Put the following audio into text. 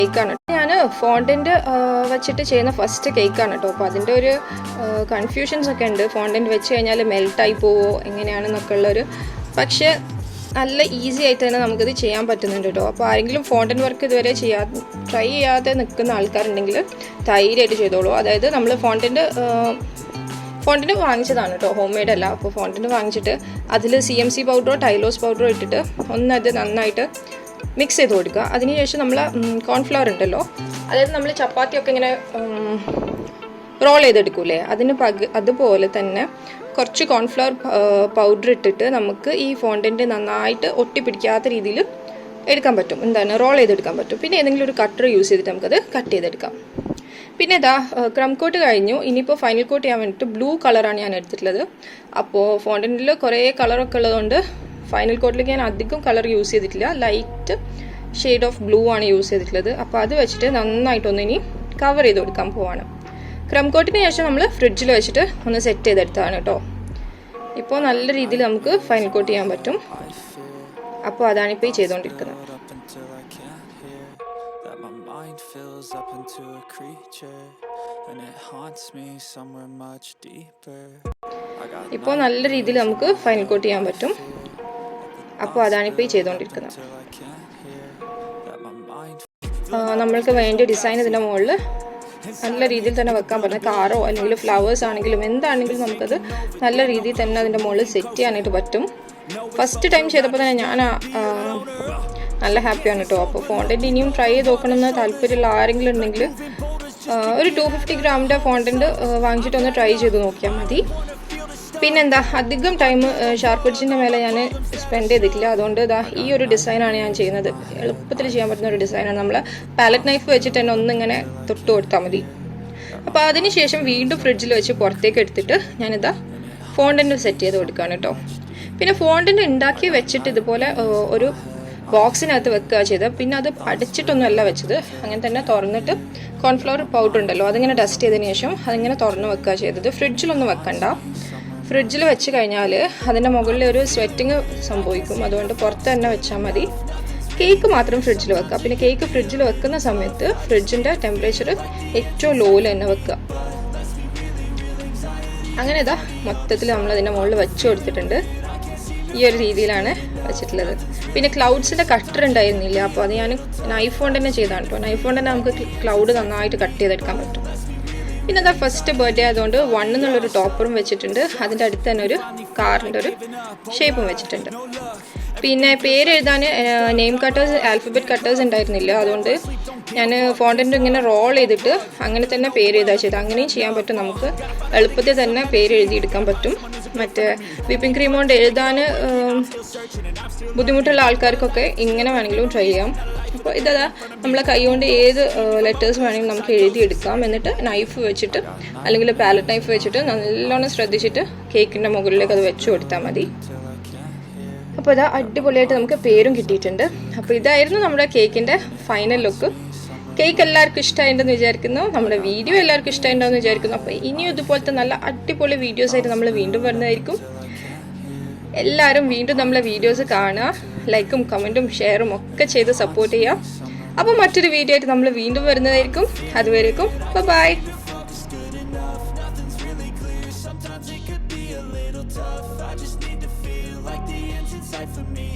കേക്കാണ്. ഞാൻ ഫോണ്ടന്റ് വെച്ചിട്ട് ചെയ്യുന്ന ഫസ്റ്റ് കേക്കാണ് കേട്ടോ. അപ്പോൾ അതിൻ്റെ ഒരു കൺഫ്യൂഷൻസ് ഒക്കെ ഉണ്ട്. ഫോണ്ടന്റ് വെച്ച് കഴിഞ്ഞാൽ മെൽട്ടായി പോവോ എങ്ങനെയാണെന്നൊക്കെ ഉള്ളൊരു, പക്ഷേ നല്ല ഈസി ആയിട്ട് തന്നെ നമുക്കിത് ചെയ്യാൻ പറ്റുന്നുണ്ട് കേട്ടോ. അപ്പോൾ ആരെങ്കിലും ഫോണ്ടന്റ് വർക്ക് ഇതുവരെ ട്രൈ ചെയ്യാതെ നിൽക്കുന്ന ആൾക്കാരുണ്ടെങ്കിൽ ധൈര്യമായിട്ട് ചെയ്തോളൂ. അതായത് നമ്മൾ ഫോണ്ടന്റ് വാങ്ങിച്ചതാണ് കേട്ടോ, ഹോം മെയ്ഡ് അല്ല. അപ്പോൾ ഫോണ്ടന്റ് വാങ്ങിച്ചിട്ട് അതിൽ CMC പൗഡറോ ടൈലോസ് പൗഡറോ ഇട്ടിട്ട് ഒന്നത് നന്നായിട്ട് മിക്സ് ചെയ്ത് കൊടുക്കുക. അതിനുശേഷം നമ്മൾ കോൺഫ്ലവർ ഉണ്ടല്ലോ, അതായത് നമ്മൾ ചപ്പാത്തിയൊക്കെ ഇങ്ങനെ റോൾ ചെയ്തെടുക്കൂലേ, അതുപോലെ തന്നെ കുറച്ച് കോൺഫ്ലവർ പൗഡർ ഇട്ടിട്ട് നമുക്ക് ഈ ഫോണ്ടന്റ് നന്നായിട്ട് ഒട്ടിപ്പിടിക്കാത്ത രീതിയിൽ എടുക്കാൻ പറ്റും. റോൾ ചെയ്തെടുക്കാൻ പറ്റും. പിന്നെ ഏതെങ്കിലും ഒരു കട്ടർ യൂസ് ചെയ്തിട്ട് നമുക്കത് കട്ട് ചെയ്തെടുക്കാം. പിന്നെ ഇതാ ക്രം കോട്ട് കഴിഞ്ഞു. ഇനിയിപ്പോൾ ഫൈനൽ കോട്ട് ചെയ്യാൻ വേണ്ടിയിട്ട് ബ്ലൂ കളറാണ് ഞാൻ എടുത്തിട്ടുള്ളത്. അപ്പോൾ ഫോണ്ടന്റിൽ കുറേ കളറൊക്കെ ഉള്ളതുകൊണ്ട് ഫൈനൽ കോട്ടിലേക്ക് ഞാൻ അധികം കളർ യൂസ് ചെയ്തിട്ടില്ല. ലൈറ്റ് ഷെയ്ഡ് ഓഫ് ബ്ലൂ ആണ് യൂസ് ചെയ്തിട്ടുള്ളത്. അപ്പോൾ അത് വെച്ചിട്ട് നന്നായിട്ടൊന്ന് ഇനി കവർ ചെയ്ത് കൊടുക്കാൻ പോവാണ്. ക്രം കോട്ടിന് ശേഷം നമ്മൾ ഫ്രിഡ്ജിൽ വെച്ചിട്ട് ഒന്ന് സെറ്റ് ചെയ്തെടുത്തതാണ് കേട്ടോ. ഇപ്പോൾ നല്ല രീതിയിൽ നമുക്ക് ഫൈനൽ കോട്ട് ചെയ്യാൻ പറ്റും. അപ്പോൾ അതാണിപ്പോൾ ഈ ചെയ്തുകൊണ്ടിരിക്കുന്നത്. ഇപ്പോൾ നല്ല രീതിയിൽ നമുക്ക് ഫൈനൽ കോട്ട് ചെയ്യാൻ പറ്റും. അപ്പോൾ അതാണിപ്പോൾ ഈ ചെയ്തുകൊണ്ടിരിക്കുന്നത്. നമ്മൾക്ക് വേണ്ട ഡിസൈൻ ഇതിൻ്റെ മുകളിൽ നല്ല രീതിയിൽ തന്നെ വെക്കാൻ പറ്റും. കാറോ അല്ലെങ്കിൽ ഫ്ലവേഴ്സ് ആണെങ്കിലും എന്താണെങ്കിലും നമുക്കത് നല്ല രീതിയിൽ തന്നെ അതിൻ്റെ മുകളിൽ സെറ്റ് ചെയ്യാനായിട്ട് പറ്റും. ഫസ്റ്റ് ടൈം ചെയ്തപ്പോൾ തന്നെ ഞാൻ നല്ല ഹാപ്പിയാണ് കേട്ടോ. അപ്പോൾ ഫോണ്ടന്റ് ഇനിയും ട്രൈ ചെയ്ത് നോക്കണമെന്ന് താല്പര്യമുള്ള ആരെങ്കിലും ഉണ്ടെങ്കിൽ ഒരു 250 ഗ്രാമിൻ്റെ ഫോണ്ടന്റ് വാങ്ങിച്ചിട്ടൊന്ന് ട്രൈ ചെയ്ത് നോക്കിയാൽ മതി. പിന്നെന്താ, അധികം ടൈം ഷാർപ്പ് എഡ്ജിൻ്റെ മേലെ ഞാൻ സ്പെൻഡ് ചെയ്തിട്ടില്ല. അതുകൊണ്ട് ഈ ഒരു ഡിസൈനാണ് ഞാൻ ചെയ്യുന്നത്. എളുപ്പത്തിൽ ചെയ്യാൻ പറ്റുന്ന ഒരു ഡിസൈനാണ്. നമ്മൾ പാലറ്റ് നൈഫ് വെച്ചിട്ട് തന്നെ ഒന്നിങ്ങനെ തൊട്ട് കൊടുത്താൽ മതി. അപ്പോൾ അതിന് ശേഷം വീണ്ടും ഫ്രിഡ്ജിൽ വെച്ച് പുറത്തേക്ക് എടുത്തിട്ട് ഞാനിതാ ഫോണ്ടന്റ് സെറ്റ് ചെയ്ത് കൊടുക്കുകയാണ് കേട്ടോ. പിന്നെ ഫോണ്ടന്റ് ഉണ്ടാക്കി വെച്ചിട്ട് ഇതുപോലെ ഒരു ബോക്സിനകത്ത് വെക്കുക ചെയ്തത്. പിന്നെ അത് അടച്ചിട്ടൊന്നുമല്ല വെച്ചത്, അങ്ങനെ തന്നെ തുറന്നിട്ട് കോൺഫ്ലവർ പൗഡർ ഉണ്ടല്ലോ അതിങ്ങനെ ഡസ്റ്റ് ചെയ്തതിന് ശേഷം അതിങ്ങനെ തുറന്ന് വെക്കുക ചെയ്തത്. ഫ്രിഡ്ജിലൊന്നും വെക്കണ്ട. ഫ്രിഡ്ജിൽ വെച്ച് കഴിഞ്ഞാൽ അതിൻ്റെ മുകളിൽ ഒരു സ്വെറ്റിങ് സംഭവിക്കും. അതുകൊണ്ട് പുറത്ത് തന്നെ വെച്ചാൽ മതി. കേക്ക് മാത്രം ഫ്രിഡ്ജിൽ വെക്കുക. പിന്നെ കേക്ക് ഫ്രിഡ്ജിൽ വെക്കുന്ന സമയത്ത് ഫ്രിഡ്ജിൻ്റെ ടെമ്പറേച്ചർ ഏറ്റവും ലോയിൽ തന്നെ വെക്കുക. അങ്ങനെ ഇതാ മൊത്തത്തിൽ നമ്മൾ അതിൻ്റെ മുകളിൽ വെച്ച് കൊടുത്തിട്ടുണ്ട്. ഈ ഒരു രീതിയിലാണ് വെച്ചിട്ടുള്ളത്. പിന്നെ ക്ലൗഡ്സിൻ്റെ കട്ടർ ഉണ്ടായിരുന്നില്ല, അപ്പോൾ അത് ഞാൻ നൈഫ് കൊണ്ട് തന്നെ ചെയ്താണ് കേട്ടോ. നൈഫ് കൊണ്ട് തന്നെ നമുക്ക് ക്ലൗഡ് നന്നായിട്ട് കട്ട് ചെയ്തെടുക്കാൻ പറ്റും. പിന്നെ അതാ ഫസ്റ്റ് ബർത്ത്ഡേ ആയതുകൊണ്ട് 1 എന്നുള്ളൊരു ടോപ്പറും വെച്ചിട്ടുണ്ട്. അതിൻ്റെ അടുത്ത് തന്നെ ഒരു കാറിൻ്റെ ഒരു ഷേപ്പും വെച്ചിട്ടുണ്ട്. പിന്നെ പേര് എഴുതാൻ നെയിം കട്ടേഴ്സ്, ആൽഫബറ്റ് കട്ടേഴ്സ് ഉണ്ടായിരുന്നില്ല. അതുകൊണ്ട് ഞാൻ ഫോണ്ടന്റ് ഇങ്ങനെ റോൾ ചെയ്തിട്ട് അങ്ങനെ തന്നെ പേര് എഴുതാ ചെയ്ത്. അങ്ങനെയും ചെയ്യാൻ പറ്റും. നമുക്ക് എളുപ്പത്തിൽ തന്നെ പേര് എഴുതിയെടുക്കാൻ പറ്റും. മറ്റേ വിപ്പിംഗ് ക്രീം കൊണ്ട് എഴുതാൻ ബുദ്ധിമുട്ടുള്ള ആൾക്കാർക്കൊക്കെ ഇങ്ങനെ വേണമെങ്കിലും ട്രൈ ചെയ്യാം. അപ്പോൾ ഇതാ നമ്മളെ കൈ കൊണ്ട് ഏത് ലെറ്റേഴ്സ് വേണമെങ്കിലും നമുക്ക് എഴുതിയെടുക്കാം. എന്നിട്ട് നൈഫ് വെച്ചിട്ട് അല്ലെങ്കിൽ പാലറ്റ് നൈഫ് വെച്ചിട്ട് നല്ലോണം ശ്രദ്ധിച്ചിട്ട് കേക്കിൻ്റെ മുകളിലേക്ക് അത് വെച്ച് കൊടുത്താൽ മതി. അപ്പോൾ ഇതാ അടിപൊളിയായിട്ട് നമുക്ക് പേരും കിട്ടിയിട്ടുണ്ട്. അപ്പോൾ ഇതായിരുന്നു നമ്മുടെ കേക്കിൻ്റെ ഫൈനൽ ലുക്ക്. കേക്ക് എല്ലാവർക്കും ഇഷ്ടമായിട്ടുണ്ടെന്ന് വിചാരിക്കുന്നു. നമ്മുടെ വീഡിയോ എല്ലാവർക്കും ഇഷ്ടമായിട്ടുണ്ടെന്ന് വിചാരിക്കുന്നു. അപ്പോൾ ഇനിയും ഇതുപോലത്തെ നല്ല അടിപൊളി വീഡിയോസായിട്ട് നമ്മൾ വീണ്ടും വരുന്നതായിരിക്കും. എല്ലാവരും വീണ്ടും നമ്മളെ വീഡിയോസ് കാണുക, ലൈക്കും കമൻറ്റും ഷെയറും ഒക്കെ ചെയ്ത് സപ്പോർട്ട് ചെയ്യുക. അപ്പോൾ മറ്റൊരു വീഡിയോ ആയിട്ട് നമ്മൾ വീണ്ടും വരുന്നതായിരിക്കും. അതുവരേക്കും ബൈ. For me